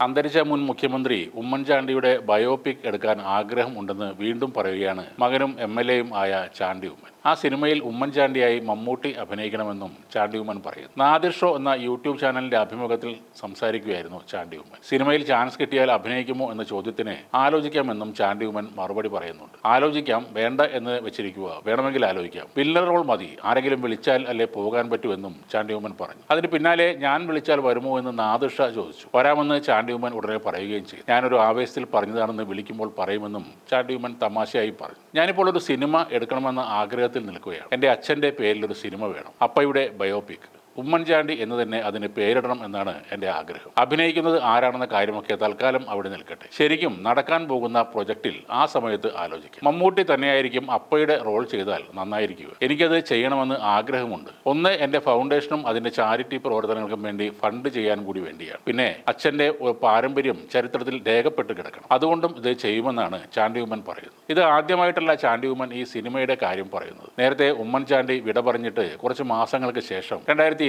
അന്തരിച്ച മുൻ മുഖ്യമന്ത്രി ഉമ്മൻചാണ്ടിയുടെ ബയോപിക് എടുക്കാൻ ആഗ്രഹമുണ്ടെന്ന് വീണ്ടും പറയുകയാണ് മകനും എം.എൽ.എയും ആയ ചാണ്ടി ഉമ്മൻ. ആ സിനിമയിൽ ഉമ്മൻചാണ്ടിയായി മമ്മൂട്ടി അഭിനയിക്കണമെന്നും ചാണ്ടി ഉമ്മൻ പറയുന്നു. നാദിർ ഷോ എന്ന യൂട്യൂബ് ചാനലിന്റെ അഭിമുഖത്തിൽ സംസാരിക്കുകയായിരുന്നു ചാണ്ടി ഉമ്മൻ. സിനിമയിൽ ചാൻസ് കിട്ടിയാൽ അഭിനയിക്കുമോ എന്ന ചോദ്യത്തിന് ആലോചിക്കാമെന്നും ചാണ്ടി ഉമ്മൻ മറുപടി പറയുന്നുണ്ട്. ആലോചിക്കാം, വേണ്ട എന്ന് വെച്ചിരിക്കുക, വേണമെങ്കിൽ ആലോചിക്കാം, വില്ലൻ റോൾ മതി, ആരെങ്കിലും വിളിച്ചാൽ അല്ലേ പോകാൻ പറ്റുമെന്നും ചാണ്ടി ഉമ്മൻ പറഞ്ഞു. അതിന് പിന്നാലെ ഞാൻ വിളിച്ചാൽ വരുമോ എന്ന് നാദിർ ഷാ ചോദിച്ചു. വരാമെന്ന് ചാണ്ടി ഉമ്മൻ ഉടനെ പറയുകയും ചെയ്തു. ഞാനൊരു ആവേശത്തിൽ പറഞ്ഞതാണെന്ന് വിളിക്കുമ്പോൾ പറയുമെന്നും ചാണ്ടി ഉമ്മൻ തമാശയായി പറഞ്ഞു. ഞാനിപ്പോൾ ഒരു സിനിമ എടുക്കണമെന്ന ആഗ്രഹത്തിൽ നിൽക്കുകയാണ്. എൻ്റെ അച്ഛൻ്റെ പേരിലൊരു സിനിമ വേണം, അപ്പയുടെ ബയോപിക്. ഉമ്മൻചാണ്ടി എന്ന് തന്നെ അതിന് പേരിടണം എന്നാണ് എൻ്റെ ആഗ്രഹം. അഭിനയിക്കുന്നത് ആരാണെന്ന കാര്യമൊക്കെ തൽക്കാലം അവിടെ നിൽക്കട്ടെ. ശരിക്കും നടക്കാൻ പോകുന്ന പ്രൊജക്റ്റിൽ ആ സമയത്ത് ആലോചിക്കും. മമ്മൂട്ടി തന്നെയായിരിക്കും അപ്പയുടെ റോൾ ചെയ്താൽ നന്നായിരിക്കുക. എനിക്കത് ചെയ്യണമെന്ന് ആഗ്രഹമുണ്ട്. ഒന്ന്, എൻ്റെ ഫൗണ്ടേഷനും അതിൻ്റെ ചാരിറ്റി പ്രവർത്തനങ്ങൾക്കും വേണ്ടി ഫണ്ട് ചെയ്യാൻ കൂടി വേണ്ടിയാണ്. പിന്നെ അച്ഛൻ്റെ പാരമ്പര്യം ചരിത്രത്തിൽ രേഖപ്പെട്ട് കിടക്കണം. അതുകൊണ്ടും ഇത് ചെയ്യുമെന്നാണ് ചാണ്ടി ഉമ്മൻ പറയുന്നത്. ഇത് ആദ്യമായിട്ടല്ല ചാണ്ടി ഉമ്മൻ ഈ സിനിമയുടെ കാര്യം പറയുന്നത്. നേരത്തെ ഉമ്മൻചാണ്ടി വിട പറഞ്ഞിട്ട് കുറച്ച് മാസങ്ങൾക്ക് ശേഷം 2023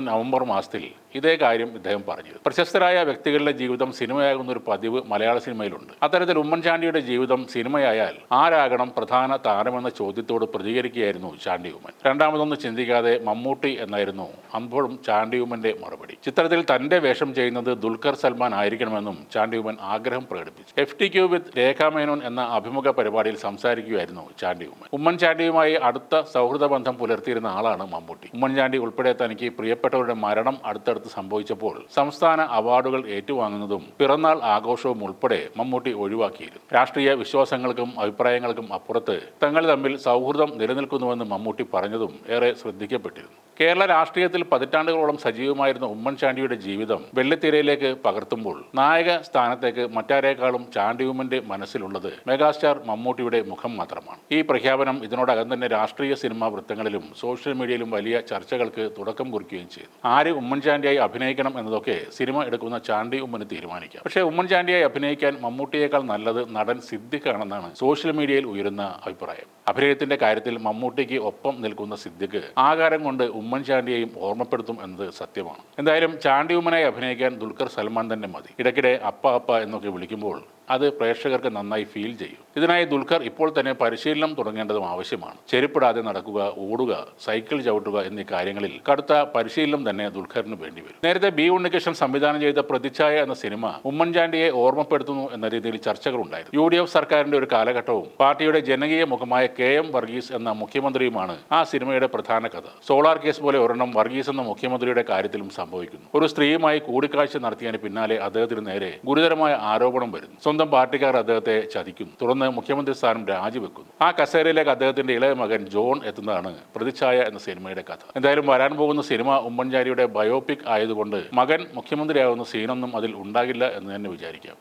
നവംബർ മാസത്തിൽ ഇതേ കാര്യം ഇദ്ദേഹം പറഞ്ഞു. പ്രശസ്തരായ വ്യക്തികളുടെ ജീവിതം സിനിമയാകുന്ന ഒരു പതിവ് മലയാള സിനിമയിലുണ്ട്. അത്തരത്തിൽ ഉമ്മൻചാണ്ടിയുടെ ജീവിതം സിനിമയായാൽ ആരാകണം പ്രധാന താരമെന്ന ചോദ്യത്തോട് പ്രതികരിക്കുകയായിരുന്നു ചാണ്ടി ഉമ്മൻ. രണ്ടാമതൊന്നും ചിന്തിക്കാതെ മമ്മൂട്ടി എന്നായിരുന്നു അപ്പോഴും ചാണ്ടി ഉമ്മന്റെ മറുപടി. ചിത്രത്തിൽ തന്റെ വേഷം ചെയ്യുന്നത് ദുൽഖർ സൽമാൻ ആയിരിക്കണമെന്നും ചാണ്ടി ഉമ്മൻ ആഗ്രഹം പ്രകടിപ്പിച്ചു. FTQ വിത്ത് രേഖാ മേനോൻ എന്ന അഭിമുഖ പരിപാടിയിൽ സംസാരിക്കുകയായിരുന്നു ചാണ്ടി ഉമ്മൻ. ഉമ്മൻചാണ്ടിയുമായി അടുത്ത സൗഹൃദ ബന്ധം പുലർത്തിയിരുന്ന ആളാണ് മമ്മൂട്ടി. ഉമ്മൻചാണ്ടി ഉൾപ്പെടെ തനിക്ക് പ്രിയപ്പെട്ടവരുടെ മരണം അടുത്തടുത്ത് സംഭവിച്ചപ്പോൾ സംസ്ഥാന അവാർഡുകൾ ഏറ്റുവാങ്ങുന്നതും പിറന്നാൾ ആഘോഷവും ഉൾപ്പെടെ മമ്മൂട്ടി ഒഴിവാക്കിയിരുന്നു. രാഷ്ട്രീയ വിശ്വാസങ്ങൾക്കും അഭിപ്രായങ്ങൾക്കും അപ്പുറത്ത് തങ്ങൾ തമ്മിൽ സൗഹൃദം നിലനിൽക്കുന്നുവെന്ന് മമ്മൂട്ടി പറഞ്ഞതും ഏറെ ശ്രദ്ധിക്കപ്പെട്ടിരുന്നു. കേരള രാഷ്ട്രീയത്തിൽ പതിറ്റാണ്ടുകളോളം സജീവമായിരുന്ന ഉമ്മൻചാണ്ടിയുടെ ജീവിതം വെള്ളിത്തിരയിലേക്ക് പകർത്തുമ്പോൾ നായക സ്ഥാനത്തേക്ക് മറ്റാരേക്കാളും ചാണ്ടി ഉമ്മന്റെ മനസ്സിലുള്ളത് മെഗാസ്റ്റാർ മമ്മൂട്ടിയുടെ മുഖം മാത്രമാണ്. ഈ പ്രഖ്യാപനം ഇതിനോടകം തന്നെ രാഷ്ട്രീയ സിനിമാ വൃത്തങ്ങളിലും സോഷ്യൽ മീഡിയയിലും വലിയ ചർച്ചകൾക്ക് തുടക്കം കുറിക്കുകയും ചെയ്തു. ആര് ഉമ്മൻചാണ്ടിയായി അഭിനയിക്കണം എന്നതൊക്കെ സിനിമ എടുക്കുന്ന ചാണ്ടി ഉമ്മന് തീരുമാനിക്കാം. പക്ഷേ ഉമ്മൻചാണ്ടിയായി അഭിനയിക്കാൻ മമ്മൂട്ടിയേക്കാൾ നല്ലത് നടൻ സിദ്ദിഖാണെന്നാണ് സോഷ്യൽ മീഡിയയിൽ ഉയരുന്ന അഭിപ്രായം. അഭിനയത്തിന്റെ കാര്യത്തിൽ മമ്മൂട്ടിക്ക് ഒപ്പം നിൽക്കുന്ന സിദ്ദിഖ് ആകാരം കൊണ്ട് ഉമ്മൻചാണ്ടിയെയും ഓർമ്മപ്പെടുത്തും എന്നത് സത്യമാണ്. എന്തായാലും ചാണ്ടി ഉമ്മനായി അഭിനയിക്കാൻ ദുൽഖർ സൽമാൻ തന്നെ മതി. ഇടയ്ക്കിടെ അപ്പ അപ്പ എന്നൊക്കെ വിളിക്കുമ്പോൾ അത് പ്രേക്ഷകർക്ക് നന്നായി ഫീൽ ചെയ്യും. ഇതിനായി ദുൽഖർ ഇപ്പോൾ തന്നെ പരിശീലനം തുടങ്ങേണ്ടതും ആവശ്യമാണ്. ചെരുപ്പിടാതെ നടക്കുക, ഓടുക, സൈക്കിൾ ചവിട്ടുക എന്നീ കാര്യങ്ങളിൽ കടുത്ത പരിശീലനം തന്നെ ദുൽഖറിന് വേണ്ടിവരും. നേരത്തെ ബി ഉണ്ണികൃഷ്ണൻ സംവിധാനം ചെയ്ത പ്രതിച്ഛായ എന്ന സിനിമ ഉമ്മൻചാണ്ടിയെ ഓർമ്മപ്പെടുത്തുന്നു എന്ന രീതിയിൽ ചർച്ചകളുണ്ടായിരുന്നു. UDF സർക്കാരിന്റെ ഒരു കാലഘട്ടവും പാർട്ടിയുടെ ജനകീയ മുഖമായ KM വർഗീസ് എന്ന മുഖ്യമന്ത്രിയുമാണ് ആ സിനിമയുടെ പ്രധാന കഥ. സോളാർ കേസ് പോലെ ഒരെണ്ണം വർഗീസ് എന്ന മുഖ്യമന്ത്രിയുടെ കാര്യത്തിലും സംഭവിക്കുന്നു. ഒരു സ്ത്രീയുമായി കൂടിക്കാഴ്ച നടത്തിയതിന് പിന്നാലെ അദ്ദേഹത്തിന് നേരെ ഗുരുതരമായ ആരോപണം വരുന്നു. സ്വന്തം പാർട്ടിക്കാർ അദ്ദേഹത്തെ ചതിക്കുന്നു. തുടർന്ന് മുഖ്യമന്ത്രി സ്ഥാനം രാജിവെക്കുന്നു. ആ കസേരയിലേക്ക് അദ്ദേഹത്തിന്റെ ഇളയ മകൻ ജോൺ എത്തുന്നതാണ് പ്രതിച്ഛായ എന്ന സിനിമയുടെ കഥ. എന്തായാലും വരാൻ പോകുന്ന സിനിമ ഉമ്മൻചാണ്ടിയുടെ ബയോപിക് ആയതുകൊണ്ട് മകൻ മുഖ്യമന്ത്രിയാകുന്ന സീനൊന്നും അതിൽ ഉണ്ടാകില്ല എന്ന് തന്നെ വിചാരിക്കാം.